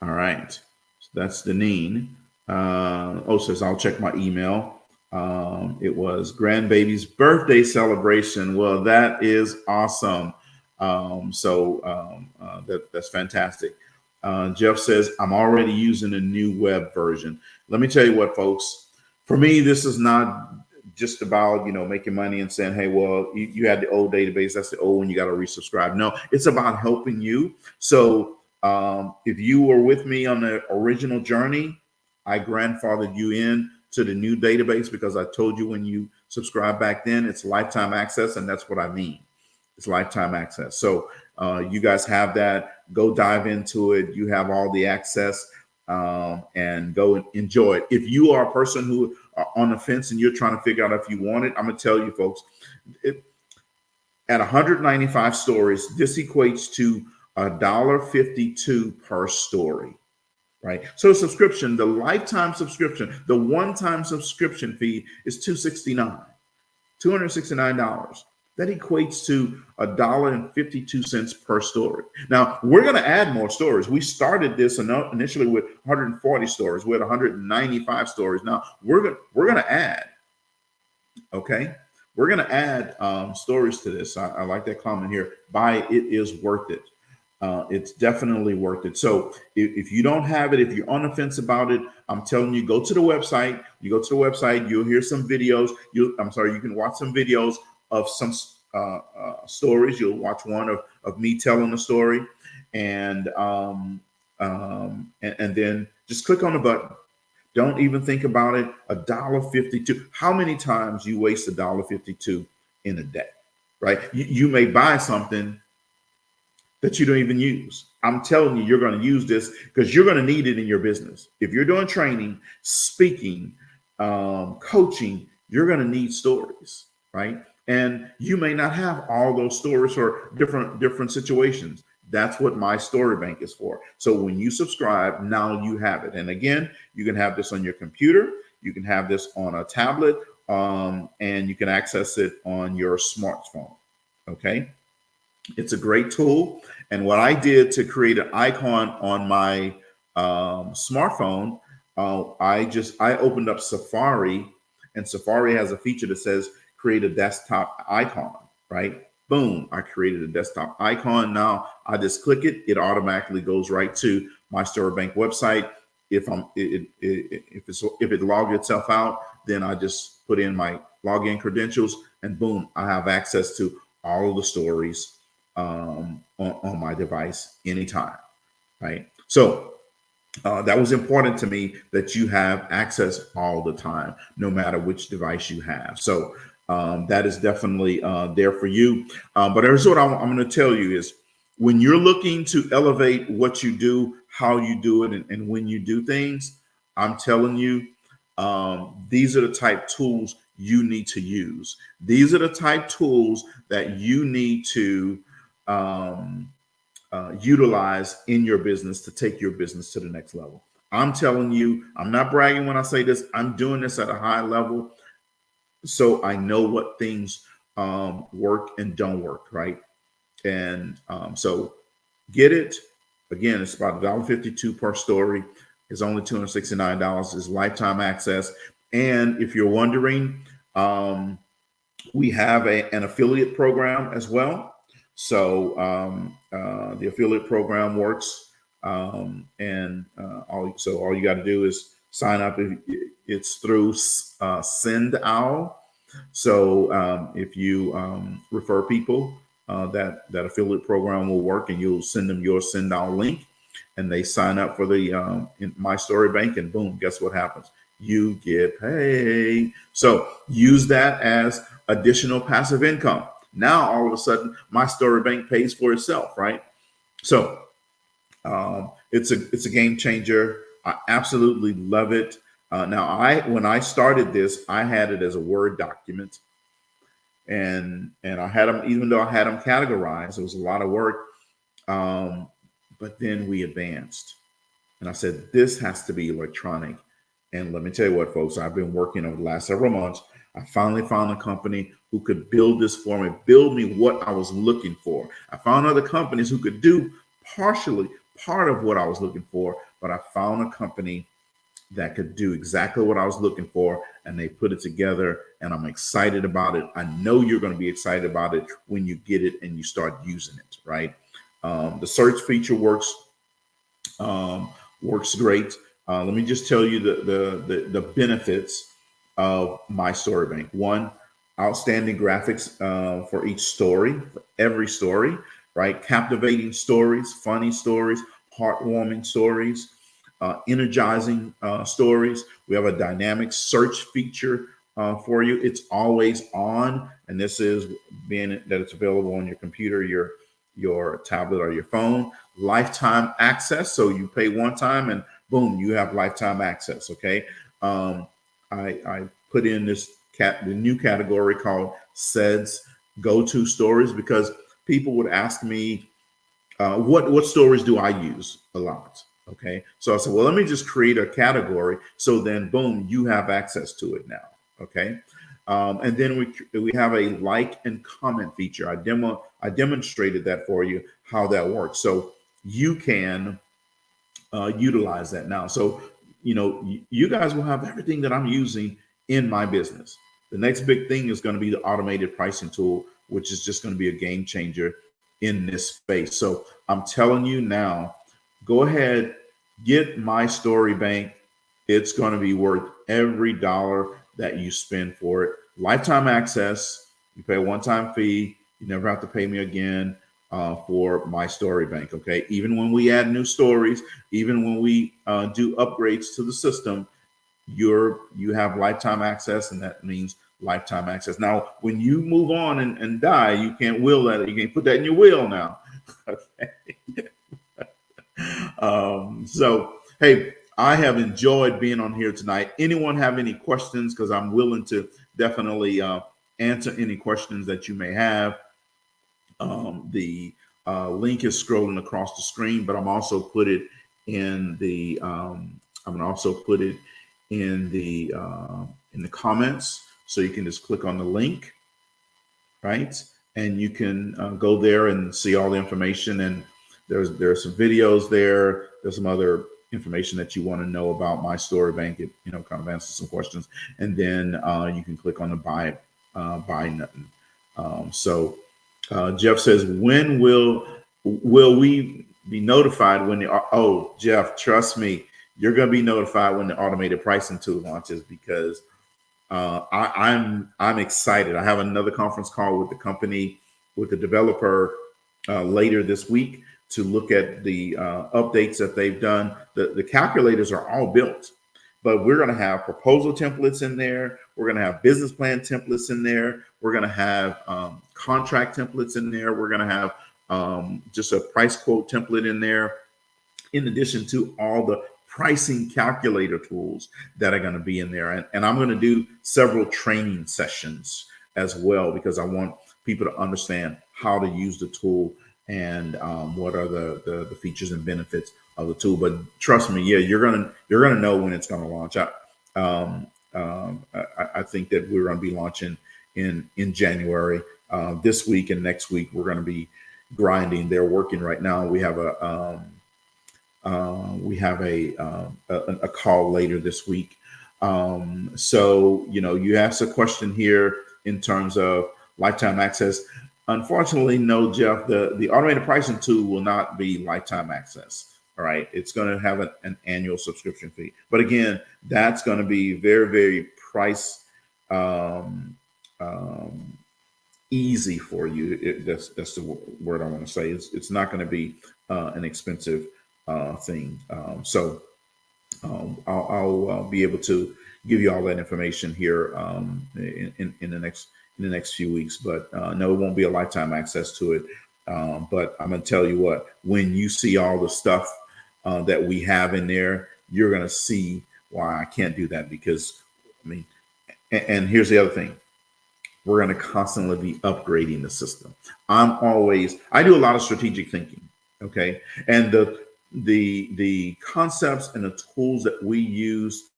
All right. So that's Deneen. Says I'll check my email. It was grandbaby's birthday celebration. Well, that is awesome. That's fantastic. Jeff says, I'm already using a new web version. Let me tell you what, folks, for me, this is not just about, making money and saying, hey, well, you had the old database. That's the old one. You got to resubscribe. No, it's about helping you. So if you were with me on the original journey, I grandfathered you in to the new database because I told you when you subscribe back then, it's lifetime access. And that's what I mean. It's lifetime access. So you guys have that. Go dive into it. You have all the access, and go and enjoy it. If you are a person who are on the fence and you're trying to figure out if you want it, I'm going to tell you, folks, at 195 stories, this equates to $1.52 per story. Right. So subscription, the lifetime subscription, the one-time subscription fee is $269. That equates to $1.52 per story. Now, we're going to add more stories. We started this initially with 140 stories. We're at 195 stories. Now, we're going to add, okay? We're going to add stories to this. I like that comment here. Buy it is worth it. It's definitely worth it. So if you don't have it, if you're on the fence about it, I'm telling you, go to the website. You go to the website, you'll hear some videos. You can watch some videos of some stories. You'll watch one of me telling a story, and then just click on the button. Don't even think about it. $1.52. How many times you waste $1.52 in a day, right? You may buy something that you don't even use. I'm telling you, you're going to use this because you're going to need it in your business. If you're doing training, speaking, coaching, you're going to need stories, right? And you may not have all those stories for different situations. That's what My Story Bank is for. So when you subscribe, now you have it. And again, you can have this on your computer. You can have this on a tablet, and you can access it on your smartphone. Okay. It's a great tool. And what I did to create an icon on my smartphone, I opened up Safari, and Safari has a feature that says create a desktop icon, right? Boom, I created a desktop icon. Now I just click it. It automatically goes right to My Story Bank website. if it logged itself out, then I just put in my login credentials, and boom, I have access to all of the stories on my device anytime, right? So that was important to me, that you have access all the time, no matter which device you have. So that is definitely there for you. But here's what I'm going to tell you is, when you're looking to elevate what you do, how you do it, and when you do things, I'm telling you, these are the type tools you need to use. These are the type tools that you need to utilize in your business to take your business to the next level. I'm telling you, I'm not bragging when I say this. I'm doing this at a high level, so I know what things work and don't work, right? And so get it. Again, it's about $1.52 per story. It's only $269. It's lifetime access. And if you're wondering, we have an affiliate program as well. So the affiliate program works, and all you got to do is sign up. It's through SendOwl. So if you refer people, that affiliate program will work, and you'll send them your SendOwl link, and they sign up for the My Story Bank, and boom, guess what happens? You get paid. So use that as additional passive income. Now, all of a sudden, My Story Bank pays for itself, right? So it's a game changer. I absolutely love it. Now, when I started this, I had it as a Word document, and I had them, even though I had them categorized, it was a lot of work. But then we advanced, and I said, this has to be electronic. And let me tell you what, folks, I've been working over the last several months. I finally found a company who could build this for me, build me what I was looking for. I found other companies who could do partially part of what I was looking for, but I found a company that could do exactly what I was looking for, and they put it together, and I'm excited about it. I know you're going to be excited about it when you get it and you start using it, right? The search feature works great. Let me just tell you the benefits of My Story Bank. One, outstanding graphics for each story, for every story, right? Captivating stories, funny stories, heartwarming stories, energizing stories. We have a dynamic search feature for you. It's always on, and this is being that it's available on your computer, your tablet, or your phone. Lifetime access, so you pay one time and boom, you have lifetime access. Okay, I put in the new category called SEDS go-to stories, because people would ask me what stories do I use a lot. Okay, so I said, well, let me just create a category, so then boom, you have access to it now. Okay, and then we have a like and comment feature. I demonstrated that for you, how that works, so you can utilize that now. So you guys will have everything that I'm using in my business. The next big thing is going to be the automated pricing tool, which is just going to be a game changer in this space. So I'm telling you now, go ahead, get My Story Bank. It's going to be worth every dollar that you spend for it. Lifetime access. You pay a one-time fee. You never have to pay me again for My Story Bank. Okay. Even when we add new stories, even when we do upgrades to the system, you have lifetime access, and that means lifetime access. Now, when you move on and die, you can't will that. You can't put that in your will now. Okay. So, hey, I have enjoyed being on here tonight. Anyone have any questions? Because I'm willing to definitely answer any questions that you may have. The link is scrolling across the screen, but I'm also put it in the I'm gonna also put it in the comments, so you can just click on the link, right? And you can go there and see all the information. And there's some videos there. There's some other information that you want to know about My Story Bank. It kind of answers some questions, and then you can click on the buy button. So Jeff says, when will we be notified when they are? Oh, Jeff, trust me, you're going to be notified when the automated pricing tool launches, because I'm excited. I have another conference call with the company, with the developer later this week, to look at the updates that they've done. The calculators are all built, but we're going to have proposal templates in there. We're going to have business plan templates in there. We're going to have contract templates in there. We're going to have just a price quote template in there, in addition to all the pricing calculator tools that are going to be in there. And I'm going to do several training sessions as well, because I want people to understand how to use the tool and what are the features and benefits of the tool. But trust me, yeah, you're gonna know when it's going to launch. I think that we're going to be launching in January. This week and next week we're going to be grinding. They're working right now. We have a call later this week. So, you asked a question here in terms of lifetime access. Unfortunately, no, Jeff, the automated pricing tool will not be lifetime access. All right. It's going to have an annual subscription fee. But again, that's going to be very, very price easy for you. That's the word I want to say. It's not going to be an expensive thing. So I'll be able to give you all that information here in the next few weeks. But no, it won't be a lifetime access to it. But I'm going to tell you what, when you see all the stuff that we have in there, you're going to see why I can't do that. Because, and here's the other thing. We're going to constantly be upgrading the system. I do a lot of strategic thinking. Okay. And the concepts and the tools that we use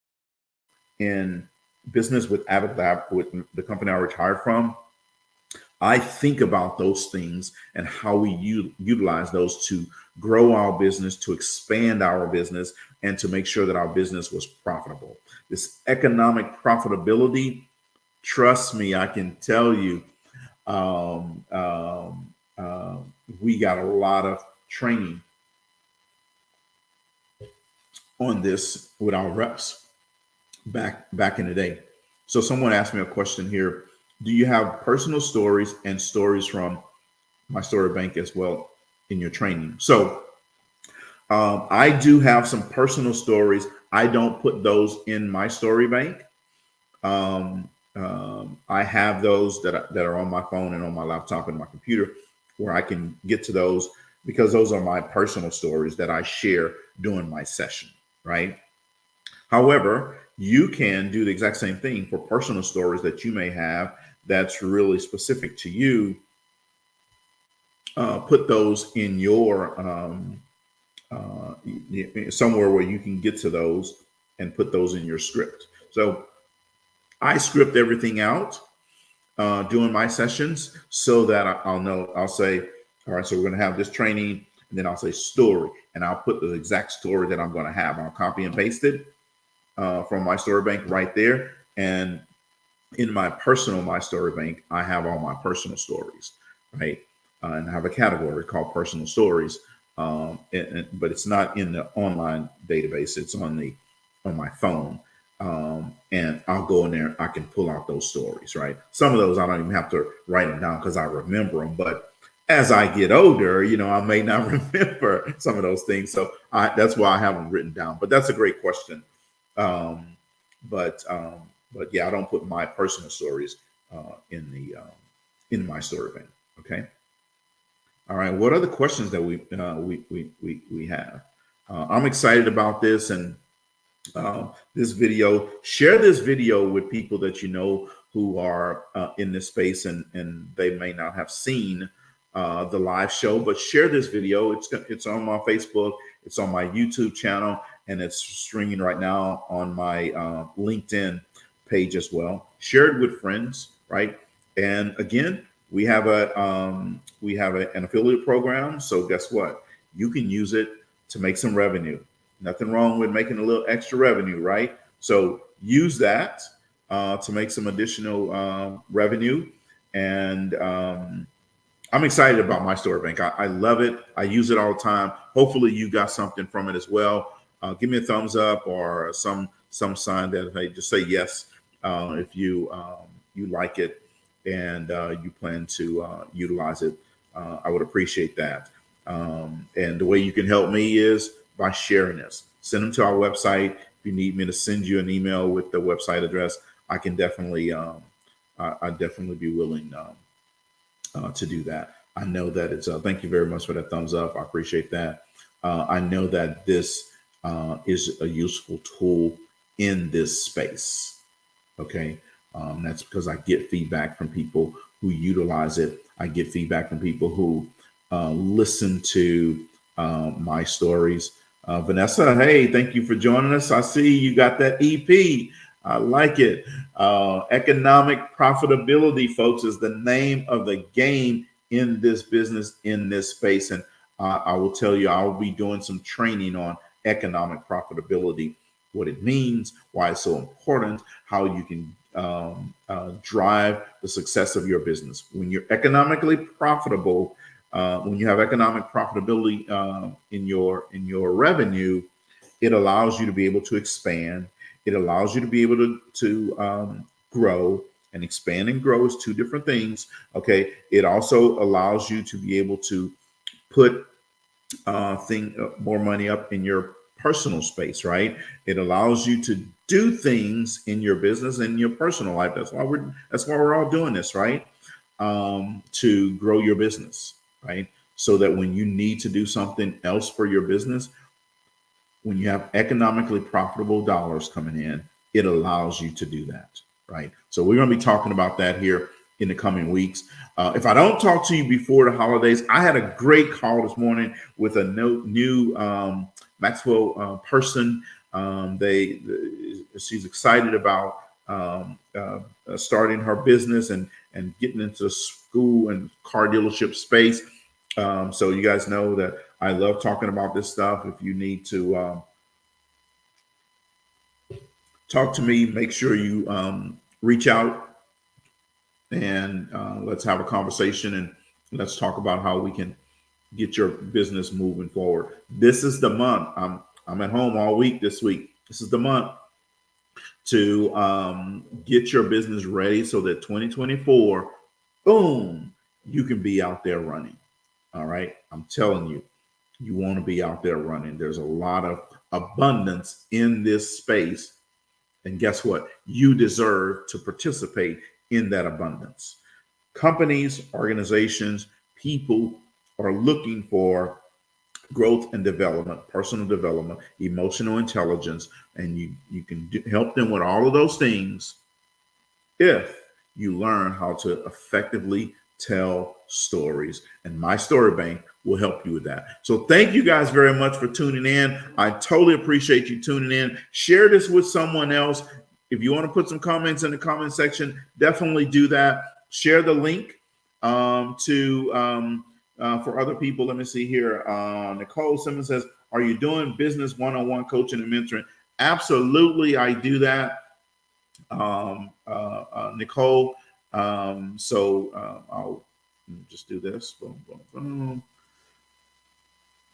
in business with Avid Lab, with the company I retired from, I think about those things and how we utilize those to grow our business, to expand our business, and to make sure that our business was profitable. This economic profitability, trust me, I can tell you, we got a lot of training on this with our reps back in the day. So someone asked me a question here. Do you have personal stories and stories from My Story Bank as well in your training? So I do have some personal stories. I don't put those in My Story Bank. I have those that are on my phone and on my laptop and my computer, where I can get to those, because those are my personal stories that I share during my session, right? However, you can do the exact same thing for personal stories that you may have that's really specific to you. Put those in your somewhere where you can get to those and put those in your script. So I script everything out during my sessions, so that I'll say, all right, so we're going to have this training, and then I'll say story, and I'll put the exact story that I'm going to have. I'll copy and paste it from My Story Bank right there. And in my personal My Story Bank, I have all my personal stories, right? And I have a category called personal stories, but it's not in the online database. It's on my phone. And I'll go in there, I can pull out those stories, right? Some of those I don't even have to write them down because I remember them. But as I get older, I may not remember some of those things. So that's why I have them written down. But that's a great question. But yeah, I don't put my personal stories in My Story Bank. Okay. All right. What other questions that we have? I'm excited about this, and this video. Share this video with people that you know who are in this space, and they may not have seen the live show, but share this video. It's on my Facebook, it's on my YouTube channel, and it's streaming right now on my LinkedIn page as well. Share it with friends, right? And again, we have an affiliate program. So guess what? You can use it to make some revenue. Nothing wrong with making a little extra revenue, right? So use that to make some additional revenue. And I'm excited about My Story Bank. I love it. I use it all the time. Hopefully you got something from it as well. give me a thumbs up or some sign that, hey, just say yes if you you like it and you plan to utilize it. I would appreciate that. And the way you can help me is by sharing this. Send them to our website. If you need me to send you an email with the website address, I can definitely I'd definitely be willing to do that. I know that it's thank you very much for that thumbs up. I appreciate that. I know that this is a useful tool in this space. Okay. That's because I get feedback from people who utilize it. I get feedback from people who listen to my stories. Vanessa, hey, thank you for joining us. I see you got that EP. I like it. Economic profitability, folks, is the name of the game in this business, in this space. And I will tell you, I will be doing some training on economic profitability, what it means, why it's so important, how you can drive the success of your business. When you're economically profitable, when you have economic profitability in your revenue, it allows you to be able to expand. It allows you to be able to grow, and expand and grow is two different things. Okay. It also allows you to be able to put more money up in your personal space, right? It allows you to do things in your business and your personal life. That's why we're all doing this, right? To grow your business, right? So that when you need to do something else for your business, when you have economically profitable dollars coming in, it allows you to do that, right? So we're going to be talking about that here in the coming weeks. If I don't talk to you before the holidays, I had a great call this morning with a new Maxwell person. She's excited about starting her business and getting into the school and car dealership space. So you guys know that I love talking about this stuff. If you need to talk to me, make sure you reach out and let's have a conversation and let's talk about how we can get your business moving forward. This is the month. I'm at home all week this week. This is the month to get your business ready so that 2024, boom, you can be out there running. All right. I'm telling you, you want to be out there running. There's a lot of abundance in this space. And guess what? You deserve to participate in that abundance. Companies, organizations, people are looking for growth and development, personal development, emotional intelligence, and you can help them with all of those things if you learn how to effectively tell stories. And my story bank will help you with that. So thank you guys very much for tuning in. I totally appreciate you tuning in. Share this with someone else. If you want to put some comments in the comment section, definitely do that. Share the link for other people. Let me see here. Nicole Simmons says, are you doing business one-on-one coaching and mentoring? Absolutely, I do that. Nicole. I'll just do this. Boom, boom, boom.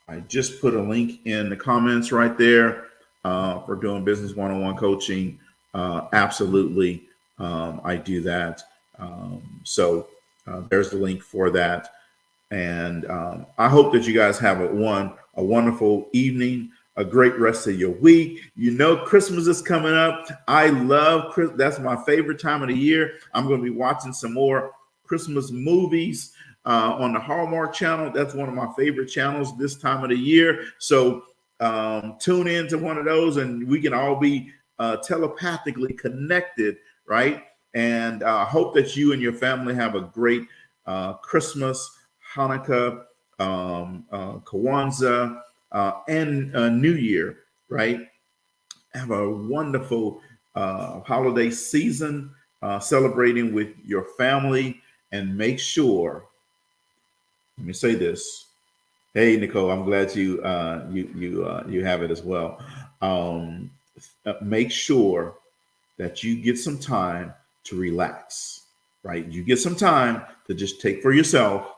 I just put a link in the comments right there for doing business one-on-one coaching. Absolutely, I do that. There's the link for that. And I hope that you guys have a wonderful evening, a great rest of your week. You know, Christmas is coming up. I love Christmas. That's my favorite time of the year. I'm going to be watching some more Christmas movies on the Hallmark Channel. That's one of my favorite channels this time of the year. So tune in to one of those and we can all be telepathically connected, right? And I hope that you and your family have a great Christmas, Hanukkah, Kwanzaa, and New Year, right? Have a wonderful holiday season, celebrating with your family, and make sure. Let me say this. Hey, Nicole, I'm glad you have it as well. Make sure that you get some time to relax, right? You get some time to just take for yourself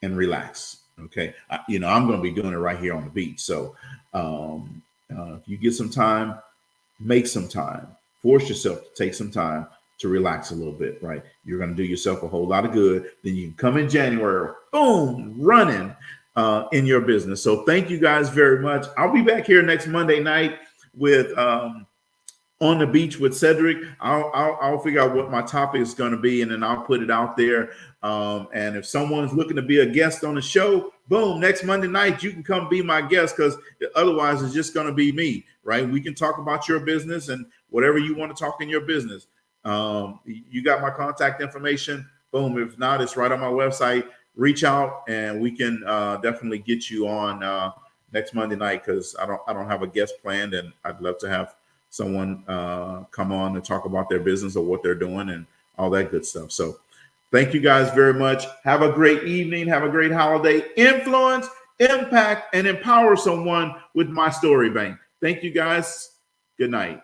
and relax. Okay. I'm going to be doing it right here on the beach. So If you get some time, make some time. Force yourself to take some time to relax a little bit, right? You're going to do yourself a whole lot of good. Then you can come in January, boom, running in your business. So thank you guys very much. I'll be back here next Monday night with On the Beach with Cedric. I'll figure out what my topic is going to be, and then I'll put it out there. And if someone's looking to be a guest on the show, boom, next Monday night, you can come be my guest, because otherwise it's just going to be me, right? We can talk about your business and whatever you want to talk in your business. You got my contact information. Boom. If not, it's right on my website. Reach out and we can definitely get you on next Monday night, because I don't have a guest planned, and I'd love to have someone come on and talk about their business or what they're doing and all that good stuff. So thank you guys very much. Have a great evening. Have a great holiday. Influence, impact, and empower someone with My Story Bank. Thank you guys. Good night.